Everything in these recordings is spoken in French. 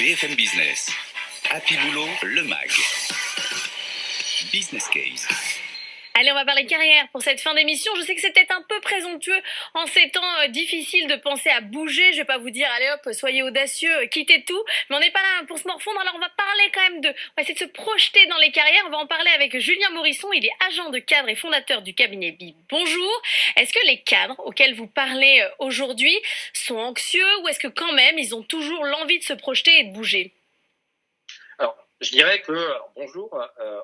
BFM Business, Happy Boulot, le MAG, Business Case. Allez, on va parler carrière pour cette fin d'émission. Je sais que c'est peut-être un peu présomptueux en ces temps difficiles de penser à bouger. Je vais pas vous dire, allez hop, soyez audacieux, quittez tout. Mais on n'est pas là pour se morfondre. Alors on va parler quand même on va essayer de se projeter dans les carrières. On va en parler avec Julien Morisson. Il est agent de cadre et fondateur du cabinet BIB. Bonjour. Est-ce que les cadres auxquels vous parlez aujourd'hui sont anxieux ou est-ce que quand même ils ont toujours l'envie de se projeter et de bouger ? Alors, je dirais que, bonjour,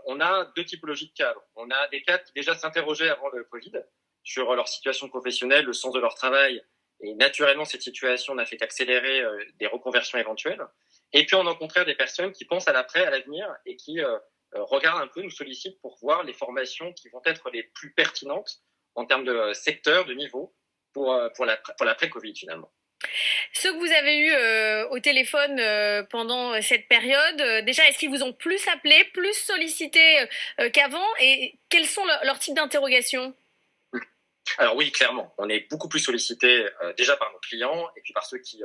on a deux typologies de cadres. On a des cadres qui déjà s'interrogeaient avant le Covid sur leur situation professionnelle, le sens de leur travail, et naturellement, cette situation n'a fait qu'accélérer des reconversions éventuelles. Et puis, on a au contraire des personnes qui pensent à l'après, à l'avenir, et qui regardent un peu, nous sollicitent pour voir les formations qui vont être les plus pertinentes en termes de secteur, de niveau, pour l'après-Covid, finalement. Ceux que vous avez eus au téléphone pendant cette période, déjà, est-ce qu'ils vous ont plus appelé, plus sollicité qu'avant et quels sont leurs types d'interrogations ? Alors oui, clairement, on est beaucoup plus sollicité déjà par nos clients et puis par ceux qui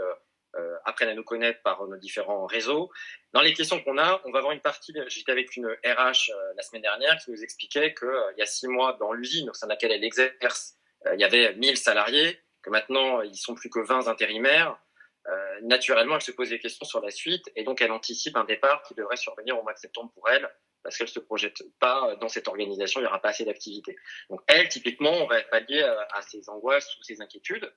apprennent à nous connaître par nos différents réseaux. Dans les questions qu'on a, on va avoir une partie, j'étais avec une RH la semaine dernière qui nous expliquait qu'il y a 6 mois dans l'usine au sein de laquelle elle exerce, il y avait 1000 salariés, que maintenant ils sont plus que 20 intérimaires. Naturellement, elle se pose des questions sur la suite et donc elle anticipe un départ qui devrait survenir au mois de septembre pour elle parce qu'elle ne se projette pas dans cette organisation, il n'y aura pas assez d'activité. Donc elle, typiquement, on va être pallié à ses angoisses ou ses inquiétudes,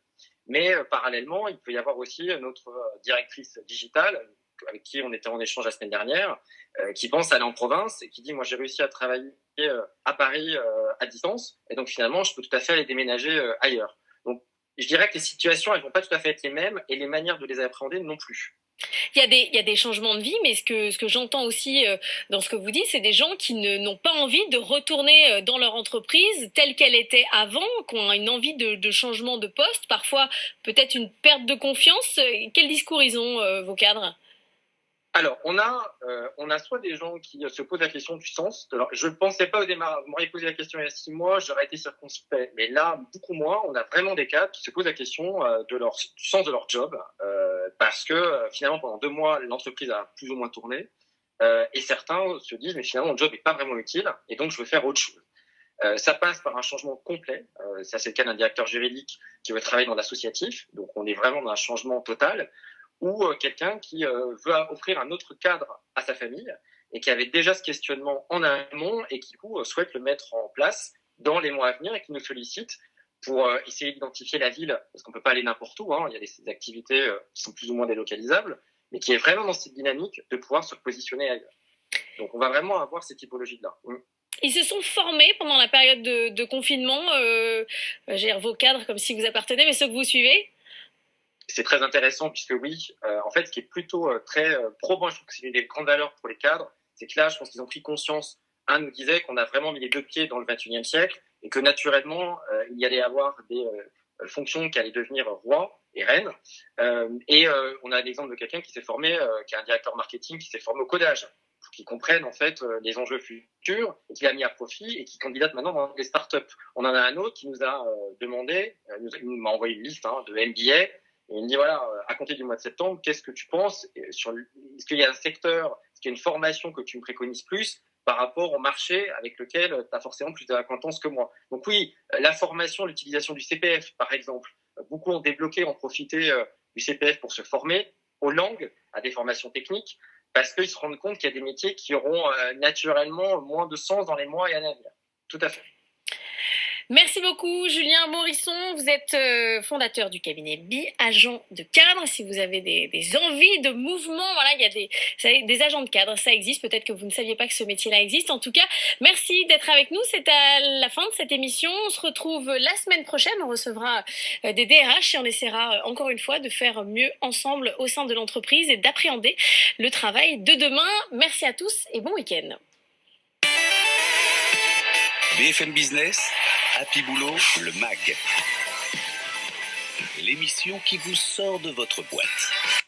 mais parallèlement, il peut y avoir aussi notre directrice digitale avec qui on était en échange la semaine dernière, qui pense aller en province et qui dit « moi j'ai réussi à travailler à Paris à distance et donc finalement je peux tout à fait aller déménager ailleurs ». Donc je dirais que les situations, elles vont pas tout à fait être les mêmes et les manières de les appréhender non plus. Il y a des changements de vie, mais ce que j'entends aussi dans ce que vous dites, c'est des gens qui n'ont pas envie de retourner dans leur entreprise telle qu'elle était avant, qui ont une envie de changement de poste, parfois peut-être une perte de confiance. Quel discours ils ont, vos cadres ? Alors, on a soit des gens qui se posent la question du sens. Alors, je ne pensais pas au démarrage, vous m'auriez posé la question il y a 6 mois, j'aurais été circonspect. Mais là, beaucoup moins, on a vraiment des cadres qui se posent la question du sens de leur job. Parce que finalement, pendant 2 mois, l'entreprise a plus ou moins tourné. Et certains se disent, mais finalement, mon job n'est pas vraiment utile et donc je veux faire autre chose. Ça passe par un changement complet. Ça, c'est le cas d'un directeur juridique qui veut travailler dans l'associatif. Donc, on est vraiment dans un changement total. Ou quelqu'un qui veut offrir un autre cadre à sa famille et qui avait déjà ce questionnement en amont et qui du coup souhaite le mettre en place dans les mois à venir et qui nous sollicite pour essayer d'identifier la ville, parce qu'on peut pas aller n'importe où, hein, il y a des activités qui sont plus ou moins délocalisables, mais qui est vraiment dans cette dynamique de pouvoir se positionner ailleurs. Donc on va vraiment avoir ces typologies-là. Ils se sont formés pendant la période de confinement, j'ai vos cadres comme si vous appartenez, mais ceux que vous suivez ? C'est très intéressant puisque oui, en fait, ce qui est plutôt très probant, je trouve que c'est une des grandes valeurs pour les cadres, c'est que là, je pense qu'ils ont pris conscience. Un nous disait qu'on a vraiment mis les 2 pieds dans le 21e siècle et que naturellement, il y allait avoir des fonctions qui allaient devenir rois et reines. On a l'exemple de quelqu'un qui s'est formé, qui est un directeur marketing, qui s'est formé au codage, pour qu'ils comprennent en fait les enjeux futurs et qui l'a mis à profit et qui candidate maintenant dans les startups. On en a un autre qui nous a demandé, il m'a envoyé une liste de MBA. Et il me dit, voilà, à compter du mois de septembre, qu'est-ce que tu penses est-ce qu'il y a un secteur, est-ce qu'il y a une formation que tu me préconises plus par rapport au marché avec lequel tu as forcément plus d'acquaintance que moi. Donc oui, la formation, l'utilisation du CPF, par exemple. Beaucoup ont débloqué, ont profité du CPF pour se former aux langues, à des formations techniques, parce qu'ils se rendent compte qu'il y a des métiers qui auront naturellement moins de sens dans les mois et années à venir. Tout à fait. Merci beaucoup Julien Morisson, vous êtes fondateur du cabinet BIB, agent de cadre. Si vous avez des envies de mouvement, voilà, il y a des agents de cadre, ça existe. Peut-être que vous ne saviez pas que ce métier-là existe. En tout cas, merci d'être avec nous. C'est à la fin de cette émission. On se retrouve la semaine prochaine. On recevra des DRH et on essaiera encore une fois de faire mieux ensemble au sein de l'entreprise et d'appréhender le travail de demain. Merci à tous et bon week-end. BFM Business, Happy Boulot, le MAG. L'émission qui vous sort de votre boîte.